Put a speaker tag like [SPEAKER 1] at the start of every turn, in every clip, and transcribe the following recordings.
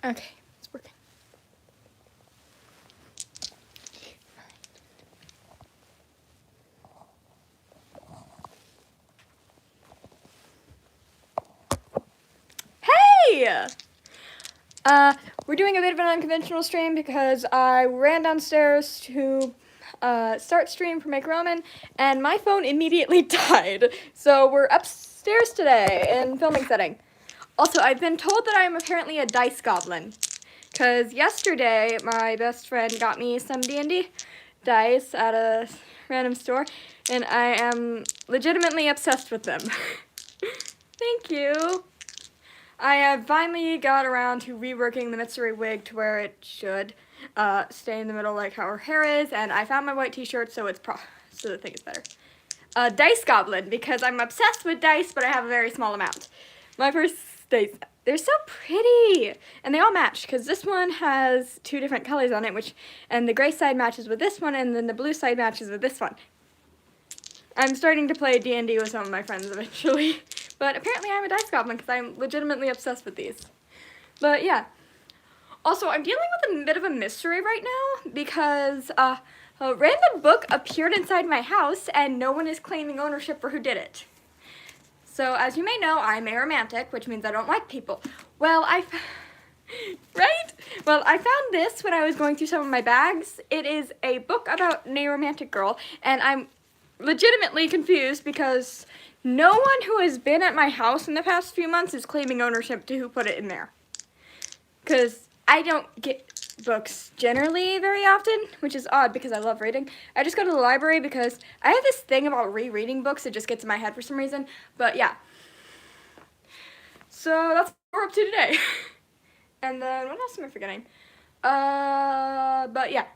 [SPEAKER 1] Okay, it's working. Hey! We're doing a bit of an unconventional stream because I ran downstairs to start stream for Make Ramen, and my phone immediately died. So we're upstairs today in filming setting. Also, I've been told that I am apparently a dice goblin, because yesterday my best friend got me some D&D dice at a random store, and I am legitimately obsessed with them. Thank you. I have finally got around to reworking the Mitsuri wig to where it should stay in the middle like how her hair is, and I found my white t-shirt, so so the thing is better. Dice Goblin, because I'm obsessed with dice, but I have a very small amount. My first dice, they're so pretty, and they all match, because this one has 2 different colors on it, and the gray side matches with this one, and then the blue side matches with this one. I'm starting to play D&D with some of my friends eventually, but apparently I'm a dice goblin because I'm legitimately obsessed with these. But yeah. Also, I'm dealing with a bit of a mystery right now because a random book appeared inside my house and no one is claiming ownership for who did it. So, as you may know, I'm aromantic, which means I don't like people. Well, right? Well, I found this when I was going through some of my bags. It is a book about an aromantic girl, and I'm legitimately confused because no one who has been at my house in the past few months is claiming ownership to who put it in there. Because I don't get books generally very often, which is odd because I love reading. I just go to the library because I have this thing about rereading books. It just gets in my head for some reason. But yeah. So that's what we're up to today. And then what else am I forgetting? But yeah.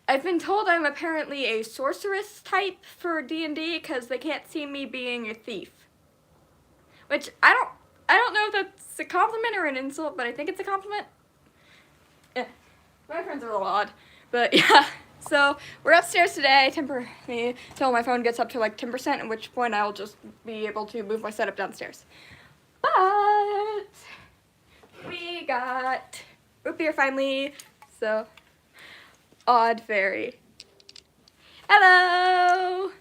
[SPEAKER 1] I've been told I'm apparently a sorceress type for D&D because they can't see me being a thief. Which I don't know if that's a compliment or an insult, but I think it's a compliment. Yeah. My friends are a little odd. But yeah. So we're upstairs today temporarily until my phone gets up to like 10%, at which point I'll just be able to move my setup downstairs. But we got root beer finally, so odd fairy. Hello!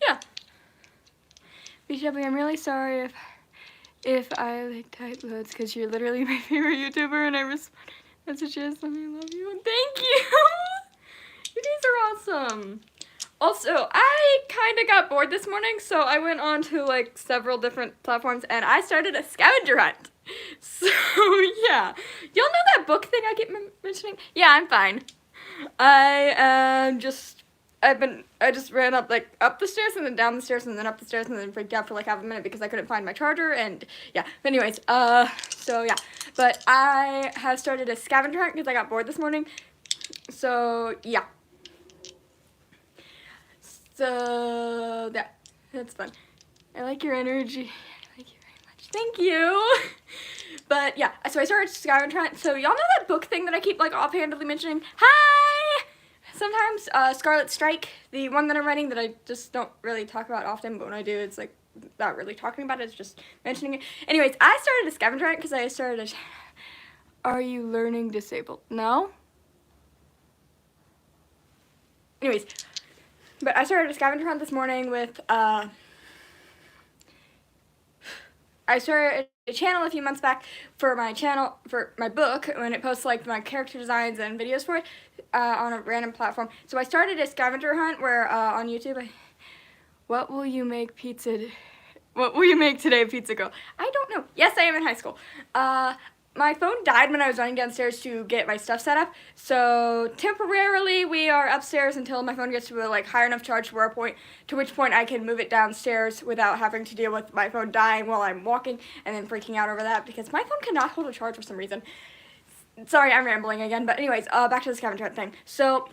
[SPEAKER 1] Yeah. BW, I'm really sorry if I like type loads because you're literally my favorite YouTuber and I respond messages and I love you and thank you! You guys are awesome! Also, I kind of got bored this morning, so I went on to like several different platforms and I started a scavenger hunt. So yeah, y'all know that book thing I keep mentioning? Yeah, I'm fine. I just ran up the stairs and then down the stairs and then up the stairs and then freaked out for like half a minute because I couldn't find my charger and yeah. But anyways, so yeah. But I have started a scavenger hunt because I got bored this morning. So yeah. So that's fun. I like your energy. I like you very much. Thank you. But yeah, so I started scavenger hunt. So y'all know that book thing that I keep like offhandedly mentioning? Hi! Sometimes Scarlet Strike, the one that I'm writing that I just don't really talk about often, but when I do, it's like not really talking about it, it's just mentioning it. Anyways, I started a scavenger hunt because I started Are you learning disabled? No? Anyways, but I started a scavenger hunt this morning with, I started a channel a few months back for my channel, for my book, when it posts like my character designs and videos for it on a random platform. So I started a scavenger hunt where on YouTube, what will you make today, Pizza Girl? I don't know. Yes, I am in high school. My phone died when I was running downstairs to get my stuff set up, so temporarily we are upstairs until my phone gets to a like higher enough charge to which point I can move it downstairs without having to deal with my phone dying while I'm walking and then freaking out over that because my phone cannot hold a charge for some reason. Sorry, I'm rambling again, but anyways, back to the scavenger hunt thing. So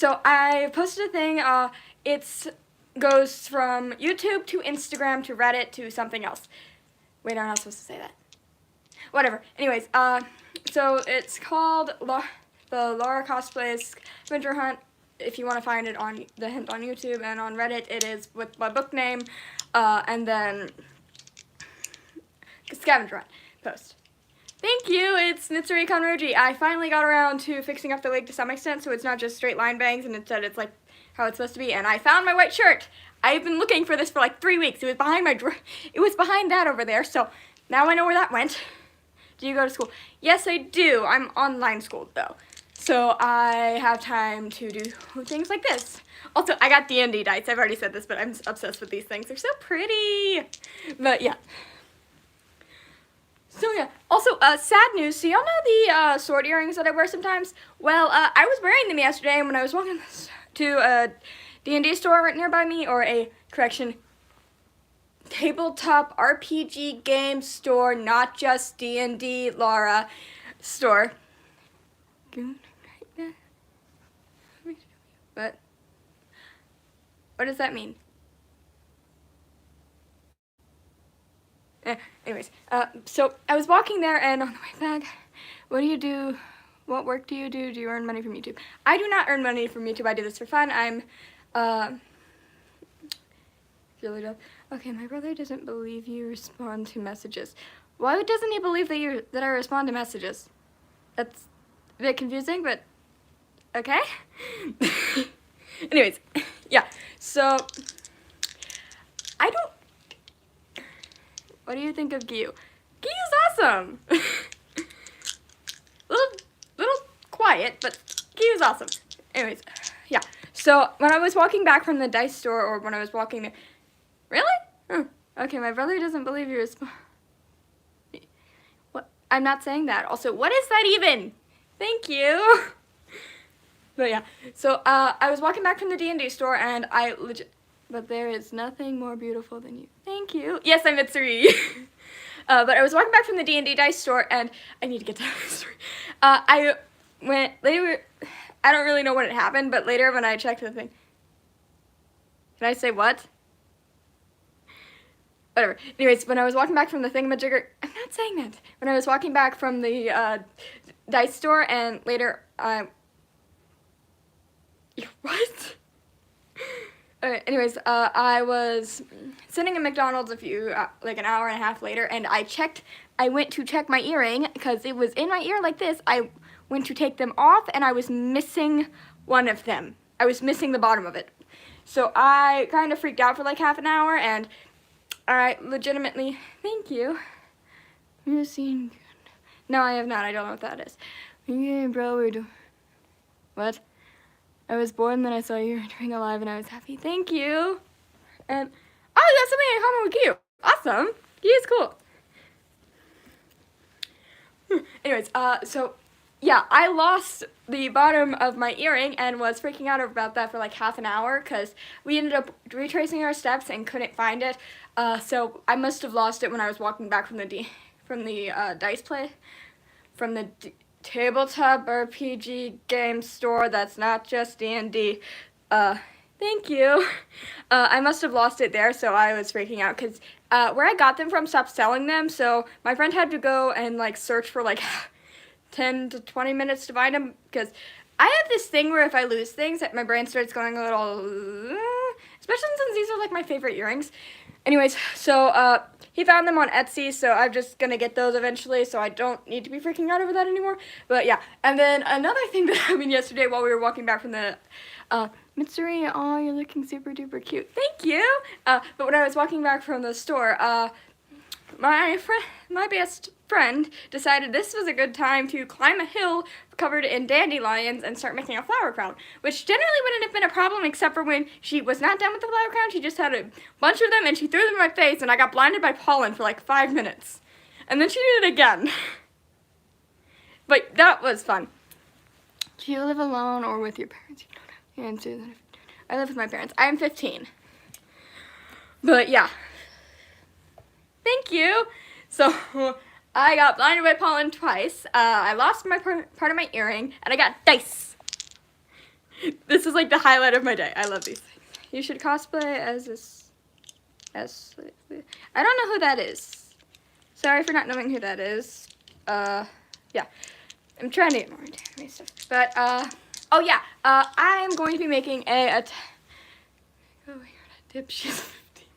[SPEAKER 1] I posted a thing, it goes from YouTube to Instagram to Reddit to something else. Wait, I'm not supposed to say that. Whatever. Anyways, so it's called the LauraCosplays7 Scavenger Hunt. If you want to find it on the hint on YouTube, and on Reddit it is with my book name, and then scavenger hunt post. Thank you, it's Mitsuri Kanroji. I finally got around to fixing up the wig to some extent, so it's not just straight line bangs, and instead it's like how it's supposed to be. And I found my white shirt. I've been looking for this for like 3 weeks. It was behind my it was behind that over there, so now I know where that went. Do you go to school? Yes, I do. I'm online schooled though, so I have time to do things like this. Also, I got D&D dice. I've already said this, but I'm obsessed with these things. They're so pretty. But yeah. So yeah, also, sad news, so y'all know the sword earrings that I wear sometimes? Well, I was wearing them yesterday when I was walking to a D&D store right nearby me, or a, correction, tabletop RPG game store, not just D&D, Laura, store. What does that mean? Anyways, so I was walking there, and on the way back, what do you do? What work do you do? Do you earn money from YouTube? I do not earn money from YouTube. I do this for fun. I'm, really dumb. Okay, my brother doesn't believe you respond to messages. Why doesn't he believe that I respond to messages? That's a bit confusing, but okay. Anyways, yeah, so I don't. What do you think of Gyu? Gyu's awesome! little quiet, but Gyu's awesome. Anyways, yeah. So when I was walking back from the dice store, or when I was walking there, really? Okay, my brother doesn't believe you. What? I'm not saying that. Also, what is that even? Thank you. But yeah, so I was walking back from the D&D store, and I legit. But there is nothing more beautiful than you. Thank you. Yes, I'm Mitsuri. But I was walking back from the D&D dice store, and I need to get to the story. I went later. I don't really know what had happened, but later when I checked the thing. Can I say what? Whatever. Anyways, when I was walking back from the thingamajigger, I'm not saying that. When I was walking back from the dice store, and later what? Anyways, I was sitting in McDonald's like an hour and a half later, and I went to check my earring, because it was in my ear like this. I went to take them off, and I was missing one of them. I was missing the bottom of it. So I kind of freaked out for like half an hour, and I legitimately, thank you. You're seeing good. No, I have not. I don't know what that is. Yeah, bro, we're doing. What? I was born, then I saw you returning alive, and I was happy. Thank you. And, oh, you got something in common with Gyu. Awesome. Gyu is cool. Anyways, so, yeah, I lost the bottom of my earring and was freaking out about that for like half an hour, because we ended up retracing our steps and couldn't find it. So I must have lost it when I was walking back from the dice play, from the tabletop RPG game store that's not just D&D. Thank you. I must have lost it there, so I was freaking out, because where I got them from stopped selling them, so my friend had to go and like search for like 10 to 20 minutes to find them, because I have this thing where if I lose things, my brain starts going a little, especially since these are like my favorite earrings. Anyways, so he found them on Etsy, so I'm just gonna get those eventually, so I don't need to be freaking out over that anymore. But yeah, and then another thing that happened yesterday while we were walking back from the Mitsuri, oh, you're looking super duper cute. Thank you. But when I was walking back from the store, my best friend decided this was a good time to climb a hill covered in dandelions and start making a flower crown, which generally wouldn't have been a problem except for when she was not done with the flower crown. She just had a bunch of them, and she threw them in my face, and I got blinded by pollen for like 5 minutes. And then she did it again. But that was fun. Do you live alone or with your parents? You don't have to answer that. I live with my parents. I am 15. But yeah. Thank you. So I got blinded by pollen twice. I lost my part of my earring, and I got dice. This is like the highlight of my day. I love these things. You should cosplay as this. I don't know who that is. Sorry for not knowing who that is. Yeah. I'm trying to get more into anime stuff. But, oh yeah. I am going to be making oh my god, a dip. She's 15.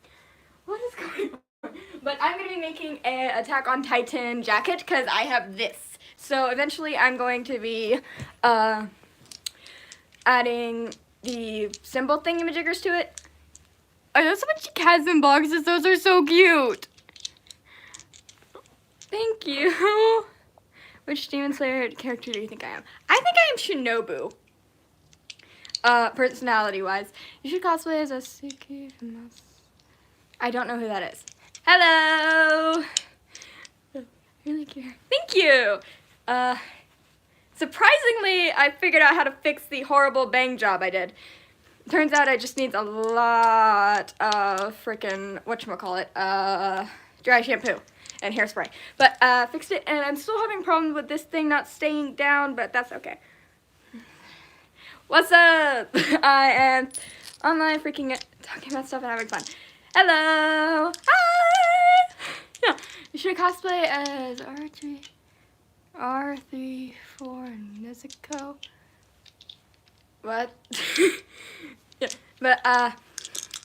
[SPEAKER 1] What is going on? But I'm going to be making an Attack on Titan jacket because I have this. So eventually I'm going to be adding the symbol thingamajiggers to it.
[SPEAKER 2] Are those a bunch of cats in boxes? Those are so cute.
[SPEAKER 1] Thank you. Which Demon Slayer character do you think I am? I think I am Shinobu. Personality-wise. You should cosplay as a Suki from us. I don't know who that is. Hello! Really cute. Thank you! Surprisingly, I figured out how to fix the horrible bang job I did. Turns out I just need a lot of frickin' whatchamacallit, dry shampoo and hairspray. But, fixed it, and I'm still having problems with this thing not staying down, but that's okay. What's up? I am online freaking talking about stuff and having fun. Hello! Hi! Yeah, you should cosplay as R34 Nezuko. What? Yeah, but,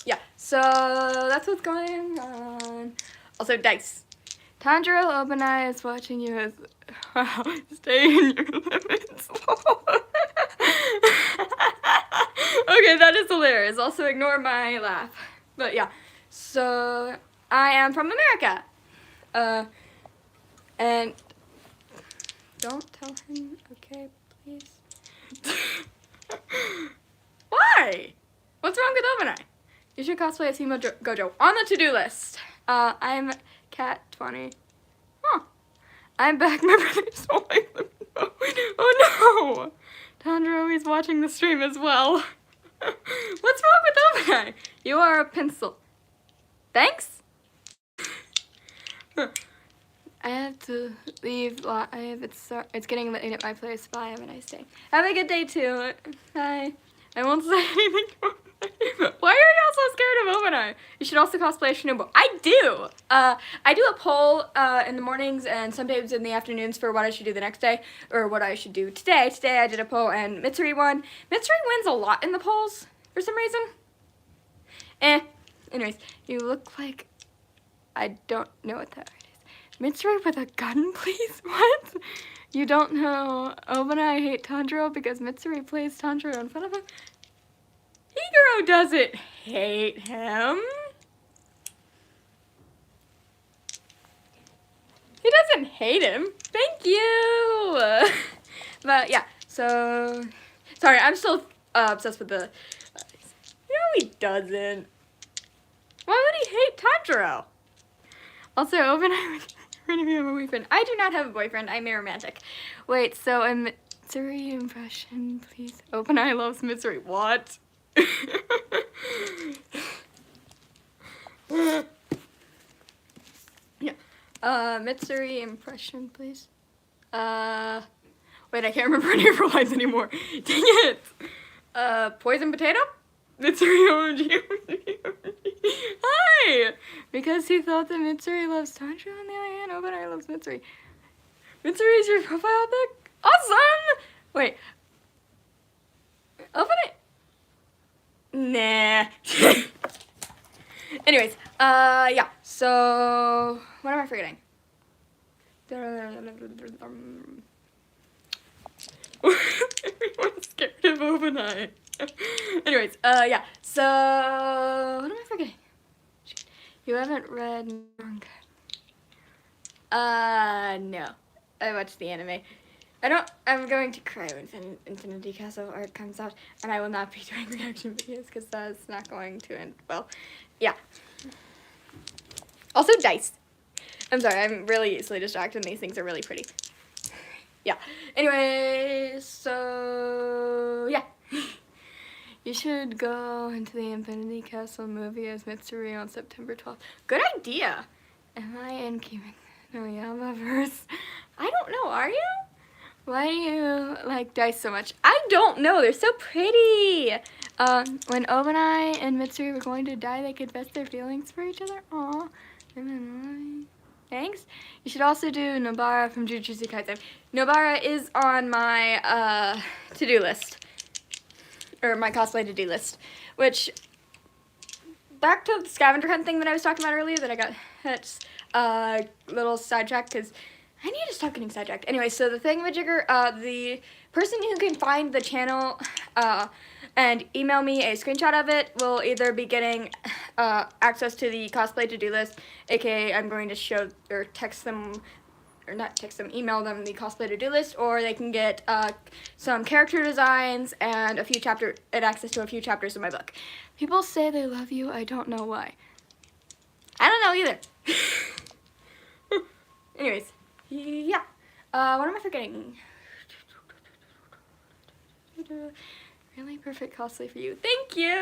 [SPEAKER 1] yeah, so that's what's going on. Also, Dice. Tanjiro Open Eye is watching you as, wow, stay in your limits. Okay, that is hilarious. Also, ignore my laugh. But, yeah, so I am from America. And don't tell him, okay, please. Why? What's wrong with Open Eye? You should cosplay as Himo Gojo. On the to-do list. I'm Cat20. Huh. I'm back. My brother's holding the phone. Oh no! Tanjiro is watching the stream as well. What's wrong with Open Eye? You are a pencil. Thanks? I have to leave. It's getting late at my place. Bye. Have a nice day. Have a good day too. Bye. I won't say anything. Why are y'all so scared of Open Eye? You should also cosplay as Shinobu. I do. I do a poll in the mornings and sometimes in the afternoons for what I should do the next day or what I should do today. Today I did a poll and Mitsuri won. Mitsuri wins a lot in the polls for some reason. Anyways, you look like I don't know what that is. Mitsuri with a gun, please? What? You don't know Open Eye hate Tanjiro because Mitsuri plays Tanjiro in front of him? Higuro doesn't hate him. He doesn't hate him. Thank you. But yeah, so sorry, I'm still obsessed with the. No, he doesn't. Why would he hate Tanjiro? Also, Open Eye. Do you have a boyfriend? I do not have a boyfriend. I'm a romantic. Wait, so a Mitsuri impression, please. Open Eye loves Mitsuri. What? Yeah. Mitsuri impression, please. Wait, I can't remember any of her lines anymore. Dang it. Poison potato? Mitsuri OMG. Hi! Because he thought that Mitsuri loves Tanjiro, on the other hand, Open Eye loves Mitsuri. Mitsuri is your profile pic? Awesome! Wait. Open Eye? Nah. Anyways, yeah, so, what am I forgetting? Everyone's scared of Open Eye. Anyways, yeah, so, what am I forgetting? You haven't read manga? No. I watched the anime. I'm going to cry when Infinity Castle art comes out, and I will not be doing reaction videos because that's not going to end well. Yeah. Also, Dice. I'm sorry, I'm really easily distracted, and these things are really pretty. Yeah. Anyways, so, yeah. You should go into the Infinity Castle movie as Mitsuri on September 12th. Good idea. Am I in keeping no Yama verse? I don't know, are you? Why do you like Dice so much? I don't know, they're so pretty. When Open Eye and Mitsuri were going to die, they confessed their feelings for each other. Aww. Thanks. You should also do Nobara from Jujutsu Kaisen. Nobara is on my to-do list. Or my cosplay to-do list. Which back to the scavenger hunt thing that I was talking about earlier that I got little sidetracked because I need to stop getting sidetracked. Anyway, so the thingamajigger, the person who can find the channel and email me a screenshot of it will either be getting access to the cosplay to-do list, aka I'm going to show or text them, or not text them, email them the cosplay to-do list, or they can get some character designs and access to a few chapters of my book. People say they love you, I don't know why. I don't know either. Anyways, yeah. What am I forgetting? Really perfect cosplay for you. Thank you!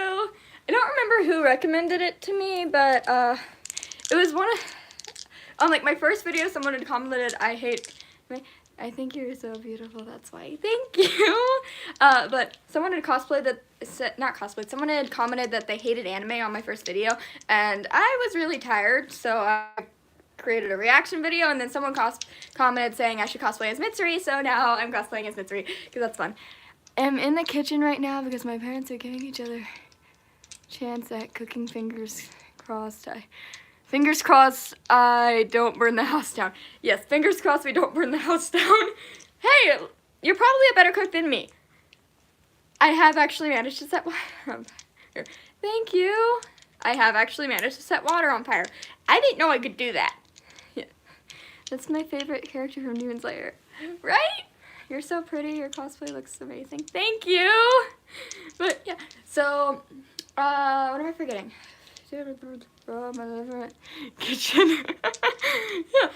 [SPEAKER 1] I don't remember who recommended it to me, but it was one of... On like my first video, someone had commented, I think you're so beautiful, that's why. Thank you! But someone had someone had commented that they hated anime on my first video, and I was really tired, so I created a reaction video, and then someone commented saying I should cosplay as Mitsuri, so now I'm cosplaying as Mitsuri, because that's fun. I'm in the kitchen right now because my parents are giving each other a chance at cooking. Fingers crossed I don't burn the house down. Yes, fingers crossed we don't burn the house down. Hey, you're probably a better cook than me. I have actually managed to set water on fire. Thank you. I have actually managed to set water on fire. I didn't know I could do that. Yeah. That's my favorite character from Demon Slayer. Right? You're so pretty. Your cosplay looks amazing. Thank you. But yeah, so what am I forgetting? Kitchen. Yeah.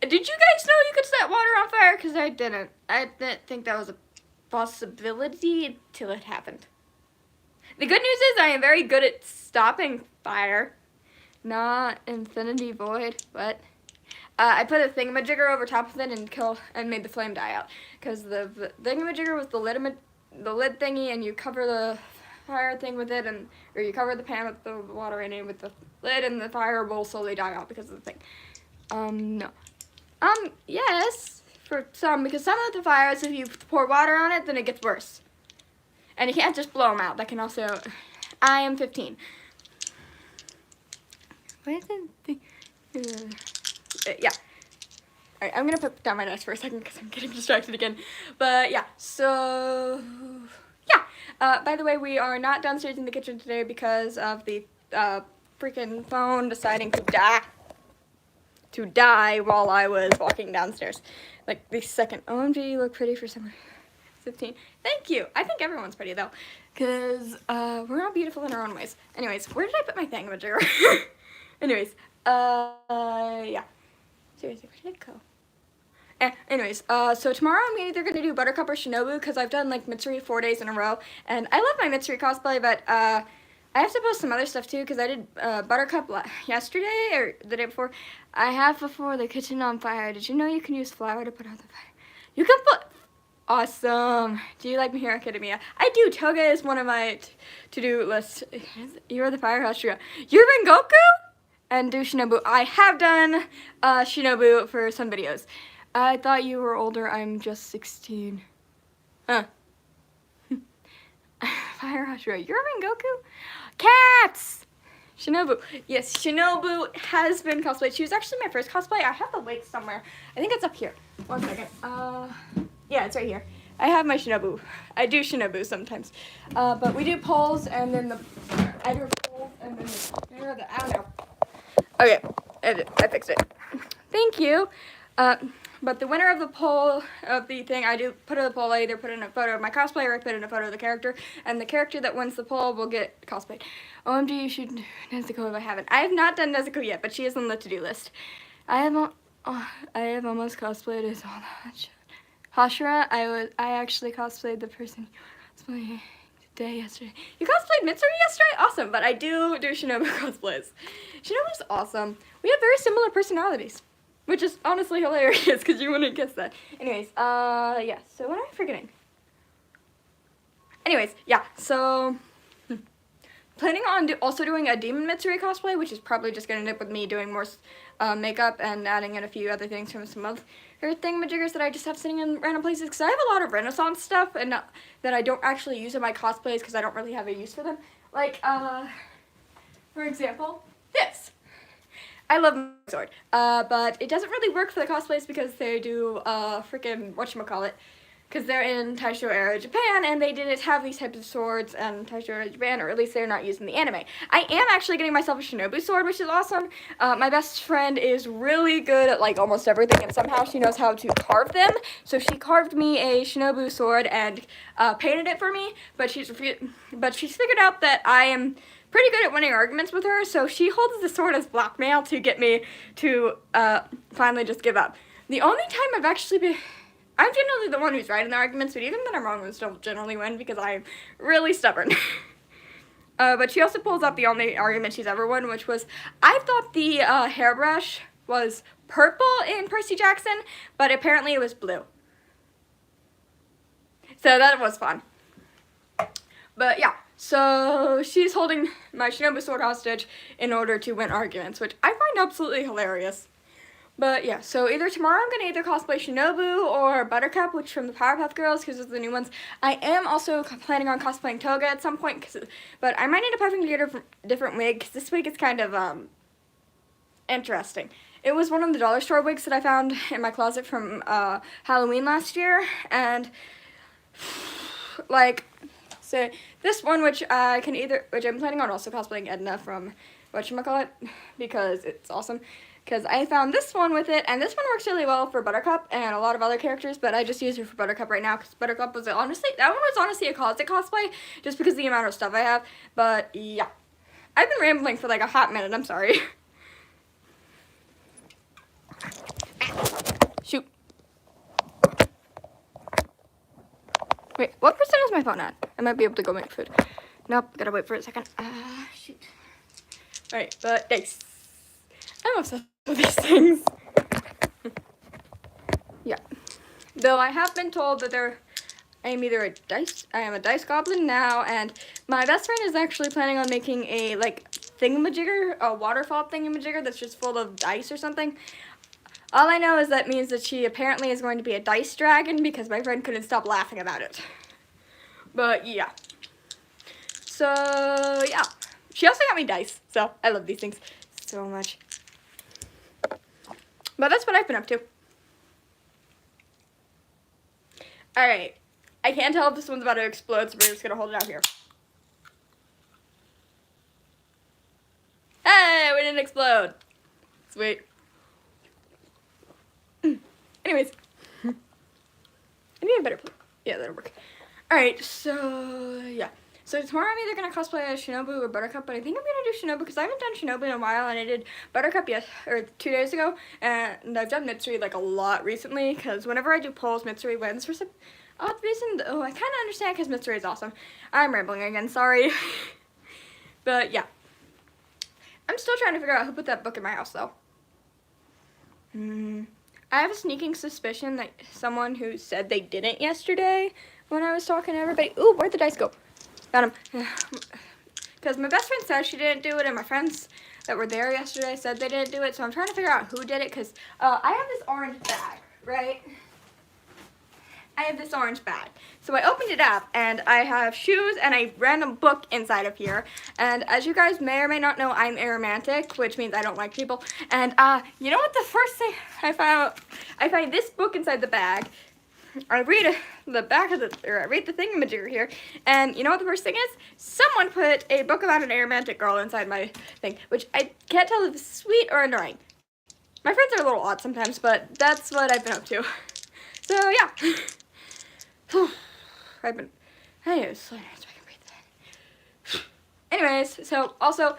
[SPEAKER 1] Did you guys know you could set water on fire? Because I didn't. I didn't think that was a possibility until it happened. The good news is I am very good at stopping fire. Not Infinity Void, but I put a thingamajigger over top of it and made the flame die out. Because the thingamajigger was the lid thingy, and you cover the fire thing with it, or you cover the pan with the water in it with the lid, and the fire will slowly die out because of the thing. No. Yes, for some, because some of the fires, if you pour water on it, then it gets worse. And you can't just blow them out. That can also... I am 15. What is it? Yeah. Alright, I'm gonna put down my desk for a second because I'm getting distracted again. But yeah, so... Yeah. By the way, we are not downstairs in the kitchen today because of the freaking phone deciding to die while I was walking downstairs. Like the second. OMG, you look pretty for summer. 15. Thank you. I think everyone's pretty though, because we're all beautiful in our own ways. Anyways, where did I put my thingamajigger? Anyways, yeah. Seriously, where did it go? Anyways, so tomorrow I'm either going to do Buttercup or Shinobu, because I've done like Mitsuri 4 days in a row, and I love my Mitsuri cosplay, but I have to post some other stuff too, because I did Buttercup yesterday, or the day before. I have before the kitchen on fire. Did you know you can use flour to put out the fire? You can put... Awesome. Do you like My Hero Academia? I do. Toga is one of my to-do lists. You're the firehouse Shura. You're Rengoku? And do Shinobu. I have done Shinobu for some videos. I thought you were older. I'm just 16. Huh. Firehouse Shura. You're Rengoku? Cats! Shinobu. Yes, Shinobu has been cosplayed. She was actually my first cosplay. I have the link somewhere. I think it's up here. 1 second. Yeah, it's right here. I have my Shinobu. I do Shinobu sometimes. But we do polls, and then I do polls, and then I don't know. Okay, I fixed it. Thank you. But the winner of the poll, of the thing, I do put in the poll, I either put in a photo of my cosplay or I put in a photo of the character, and the character that wins the poll will get cosplayed. OMG, you should do Nezuko if I haven't. I have not done Nezuko yet, but she is on the to-do list. I have almost cosplayed as all that. Hashira, I actually cosplayed the person cosplaying today, yesterday. You cosplayed Mitsuri yesterday? Awesome, but I do Shinobu cosplays. Shinobu's awesome. We have very similar personalities, which is honestly hilarious because you wouldn't guess that. Anyways, yeah, so what am I forgetting? Anyways, yeah, so planning on also doing a Demon Mitsuri cosplay, which is probably just going to end up with me doing more makeup and adding in a few other things from some other thingamajiggers that I just have sitting in random places, because I have a lot of Renaissance stuff and that I don't actually use in my cosplays because I don't really have a use for them. Like, For example, this. I love my sword, but it doesn't really work for the cosplays because they do freaking whatchamacallit, because they're in Taisho era Japan and they didn't have these types of swords in Taisho era Japan, or at least they're not used in the anime. I am actually getting myself a shinobu sword, which is awesome. My best friend is really good at like almost everything, and somehow she knows how to carve them. So she carved me a shinobu sword and painted it for me, but she's figured out that I am pretty good at winning arguments with her, so she holds the sword as blackmail to get me to finally just give up. The only time I've actually been... I'm generally the one who's right in the arguments, but even when I'm wrong, I still generally win because I'm really stubborn. But she also pulls out the only argument she's ever won, which was, I thought the hairbrush was purple in Percy Jackson, but apparently it was blue. So that was fun. But yeah. So she's holding my shinobu sword hostage in order to win arguments, which I find absolutely hilarious. But yeah, so either tomorrow I'm going to either cosplay Shinobu or Buttercup, which from the Powerpuff Girls, because those are the new ones. I am also planning on cosplaying Toga at some point, but I might need to probably get a different wig, because this wig is kind of interesting. It was one of the dollar store wigs that I found in my closet from Halloween last year, and like... So this one, which I'm planning on also cosplaying Edna from whatchamacallit, because it's awesome. Because I found this one with it, and this one works really well for Buttercup and a lot of other characters, but I just use her for Buttercup right now, because Buttercup was that one was honestly a closet cosplay, just because of the amount of stuff I have. But yeah, I've been rambling for like a hot minute, I'm sorry. Shoot. Wait, what percent is my phone at? I might be able to go make food. Nope, gotta wait for a second. Shoot. Alright, but dice. I'm obsessed with these things. Yeah. Though I have been told that I am a dice goblin now, and my best friend is actually planning on making a, like, thingamajigger, a waterfall thingamajigger that's just full of dice or something. All I know is that means that she apparently is going to be a dice dragon, because my friend couldn't stop laughing about it. But yeah. So yeah. She also got me dice, so I love these things so much. But that's what I've been up to. Alright. I can't tell if this one's about to explode, so we're just gonna hold it out here. Hey, we didn't explode. Sweet. Anyways. I need a better plate. Yeah, that'll work. Alright, so yeah. So tomorrow I'm either going to cosplay as Shinobu or Buttercup, but I think I'm going to do Shinobu because I haven't done Shinobu in a while, and I did Buttercup 2 days ago, and I've done Mitsuri like a lot recently, because whenever I do polls, Mitsuri wins for some odd reason. Oh, I kind of understand because Mitsuri is awesome. I'm rambling again, sorry. But yeah. I'm still trying to figure out who put that book in my house, though. I have a sneaking suspicion that someone who said they didn't yesterday when I was talking to everybody. Ooh, where'd the dice go? Got him. Because my best friend said she didn't do it, and my friends that were there yesterday said they didn't do it, so I'm trying to figure out who did it, because I have this orange bag, right? I have this orange bag. So I opened it up, and I have shoes and a random book inside of here. And as you guys may or may not know, I'm aromantic, which means I don't like people. And you know what the first thing I found? I find this book inside the bag. I read the back of I read the thingamajigger here, and you know what the first thing is? Someone put a book about an aromantic girl inside my thing, which I can't tell if it's sweet or annoying. My friends are a little odd sometimes, but that's what I've been up to. So yeah. Anyways, so I can breathe. Anyways, so also,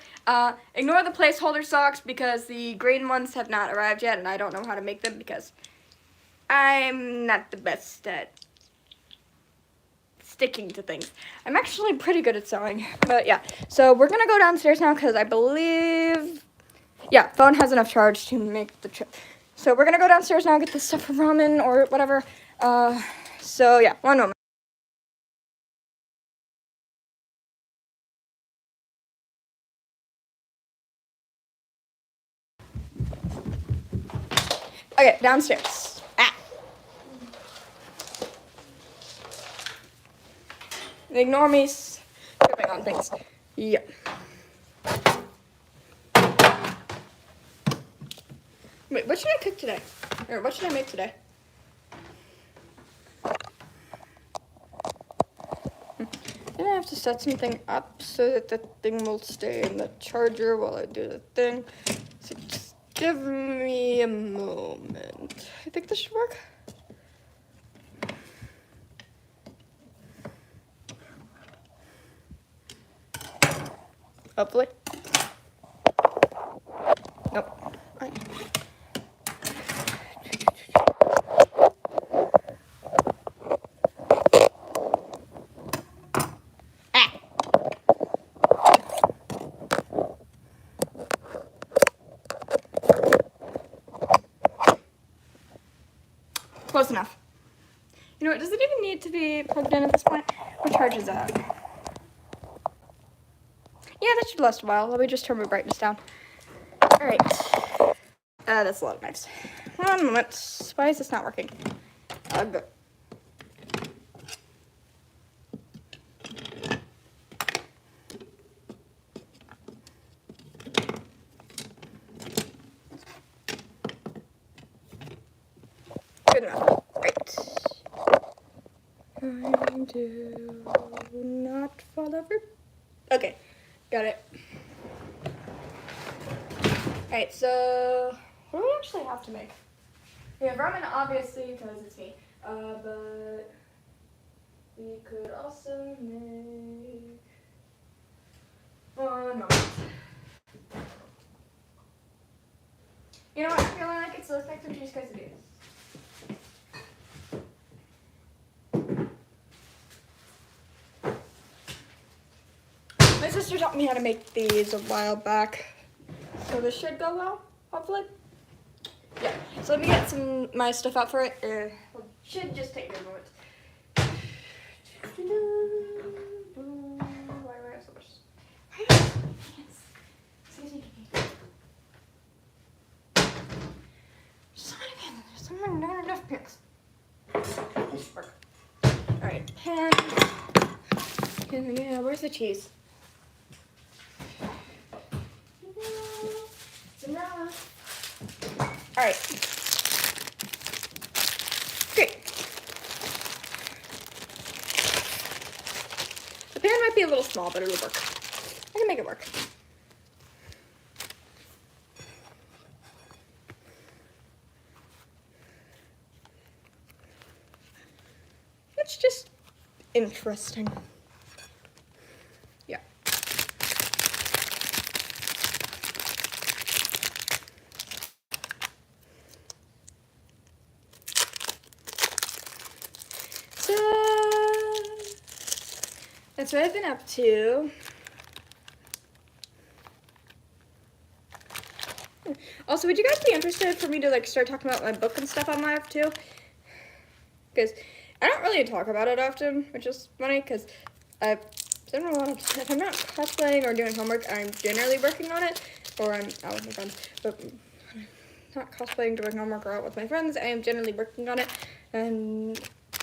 [SPEAKER 1] ignore the placeholder socks because the green ones have not arrived yet, and I don't know how to make them because I'm not the best at sticking to things. I'm actually pretty good at sewing, but yeah. So we're gonna go downstairs now because I believe, yeah, phone has enough charge to make the trip. So we're gonna go downstairs now and get this stuff from ramen or whatever. So yeah, one moment. Okay, downstairs. Ignore me tripping on things. Yeah. Wait, what should I cook today? Or what should I make today? Then I have to set something up so that the thing will stay in the charger while I do the thing. So just give me a moment. I think this should work. Hopefully. Nope. Close enough. You know what, does it even need to be plugged in at this point? What charge is that? Yeah, that should last a while. Let me just turn my brightness down. Alright. That's a lot of knives. 1 moment. Why is this not working? Good. Good enough. Right. Trying to not fall over. Okay, got it. Alright, so what do we actually have to make? We have ramen, obviously, because it's me. But we could also make one moment. You know what? I'm feeling like it, so let's make some cheese quesadillas. My sister taught me how to make these a while back, so this should go well, hopefully. Yeah, so let me get my stuff out for it. Should just take me a moment. Why do I have so much? Why do I have so many pants? Excuse me. So many pants. There's not enough pants. Work. Alright, pan. Yeah, where's the cheese? Alright. Great. The pan might be a little small, but it'll work. I can make it work. It's just interesting. Yeah. So that's what I've been up to. Also, would you guys be interested for me to like start talking about my book and stuff on live too? Because I don't really talk about it often, which is funny because I don't know what if I'm not cosplaying or doing homework, I'm generally working on it, or I'm out with my friends. But when I'm not cosplaying, doing homework, or out with my friends, I am generally working on it. And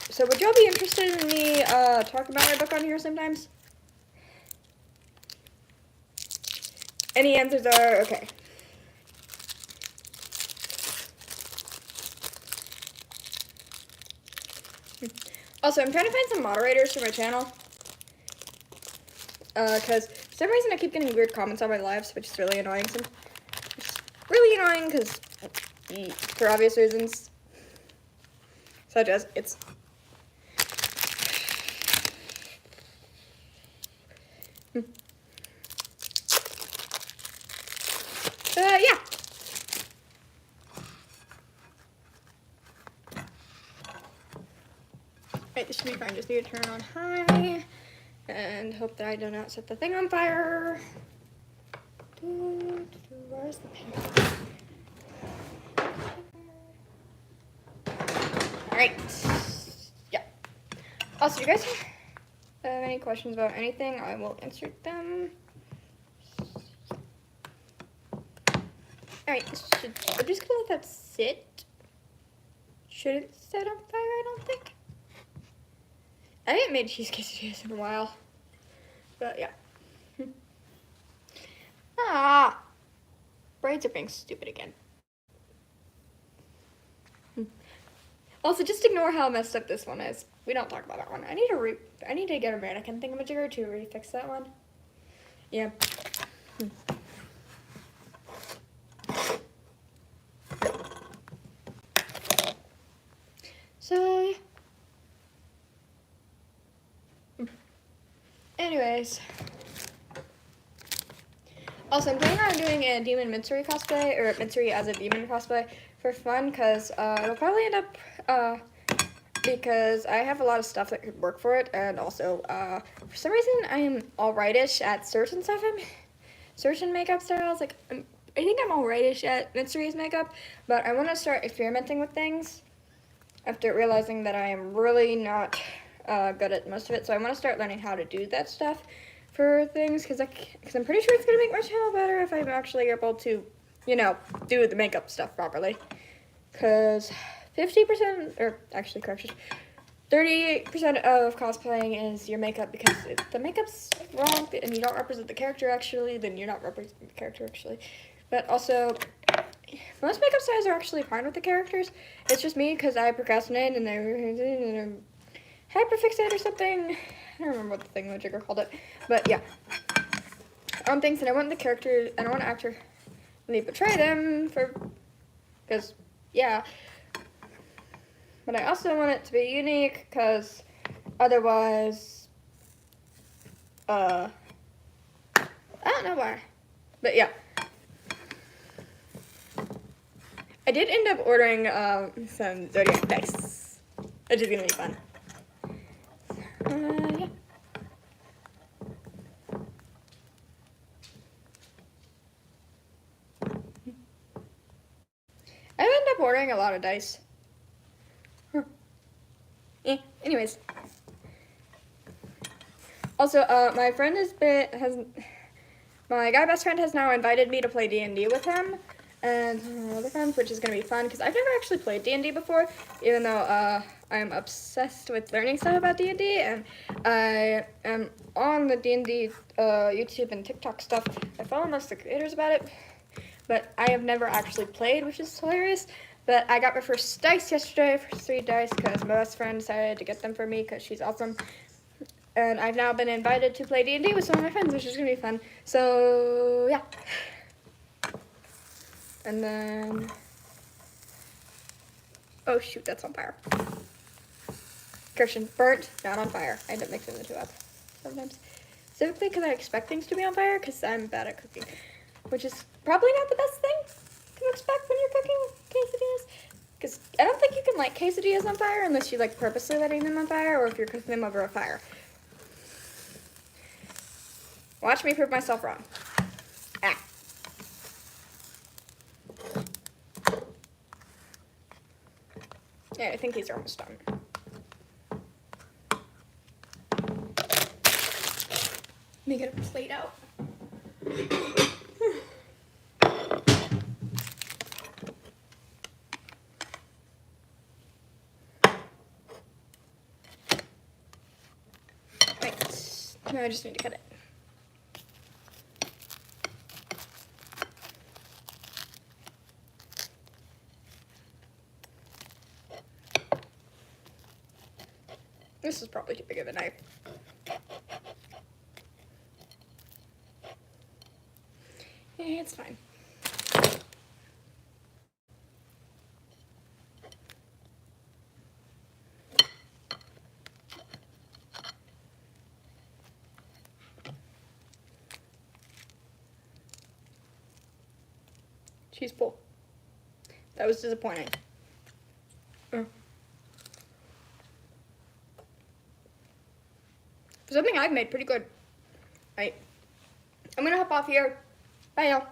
[SPEAKER 1] so, would y'all be interested in me talking about my book on here sometimes? Any answers are okay. Also, I'm trying to find some moderators for my channel. Because for some reason I keep getting weird comments on my lives, which is really annoying. It's really annoying because, for obvious reasons, such as it's. Yeah. Right, this should be fine. Just need to turn it on high and hope that I do not set the thing on fire. Where's the pen? Alright. Yeah. Also, you guys have any questions about anything? I will answer them. Alright, I'm just gonna let that sit. Shouldn't set on fire, I don't think. I haven't made cheese quesadillas in a while. But yeah. Braids are being stupid again. Also, just ignore how messed up this one is. We don't talk about that one. I need to get a mannequin thingamajigger to refix that one. Yeah. So, yeah. Anyways. Also, I'm planning on doing a Demon Mitsuri cosplay, or Mitsuri as a demon cosplay for fun, because it'll probably end up, because I have a lot of stuff that could work for it, and also, for some reason, I am alrightish at certain stuff, certain makeup styles. Like, I think I'm alrightish at Mitsuri's makeup, but I want to start experimenting with things after realizing that I am really not good at most of it, so I want to start learning how to do that stuff for things, because I'm pretty sure it's going to make my channel better if I'm actually able to, you know, do the makeup stuff properly. Because 50%, or actually correction, 38% of cosplaying is your makeup, because if the makeup's wrong and you don't represent the character actually, then you're not representing the character actually. But also, most makeup styles are actually fine with the characters. It's just me, because I procrastinate and I'm hyperfixate or something. I don't remember what the thingamajigger called it, but yeah. On things that I want the character, I don't want to actively portray them because yeah. But I also want it to be unique, because otherwise, I don't know why, but yeah. I did end up ordering some Zodiac dice, which is gonna be fun. Yeah. I end up ordering a lot of dice. Anyways. Also, my guy best friend has now invited me to play D&D with him and other friends, which is going to be fun, because I've never actually played D&D before, even though I'm obsessed with learning stuff about D&D, and I am on the D&D YouTube and TikTok stuff. I follow most of the creators about it, but I have never actually played, which is hilarious. But I got my first dice yesterday, for 3 dice, because my best friend decided to get them for me, because she's awesome. And I've now been invited to play D&D with some of my friends, which is going to be fun. So, yeah. And then... oh, shoot, that's on fire. Correction, burnt, not on fire. I end up mixing the two up sometimes. Specifically because I expect things to be on fire, because I'm bad at cooking. Which is probably not the best thing to expect when you're cooking quesadillas. Because I don't think you can light quesadillas on fire unless you like purposely lighting them on fire, or if you're cooking them over a fire. Watch me prove myself wrong. Ah. Yeah, I think these are almost done. Let me get a plate out. Right. Now I just need to cut it. This is probably too big of a knife. Yeah, it's fine. Cheese pull. That was disappointing. For something I've made pretty good. Right. I'm gonna hop off here. Bye, y'all.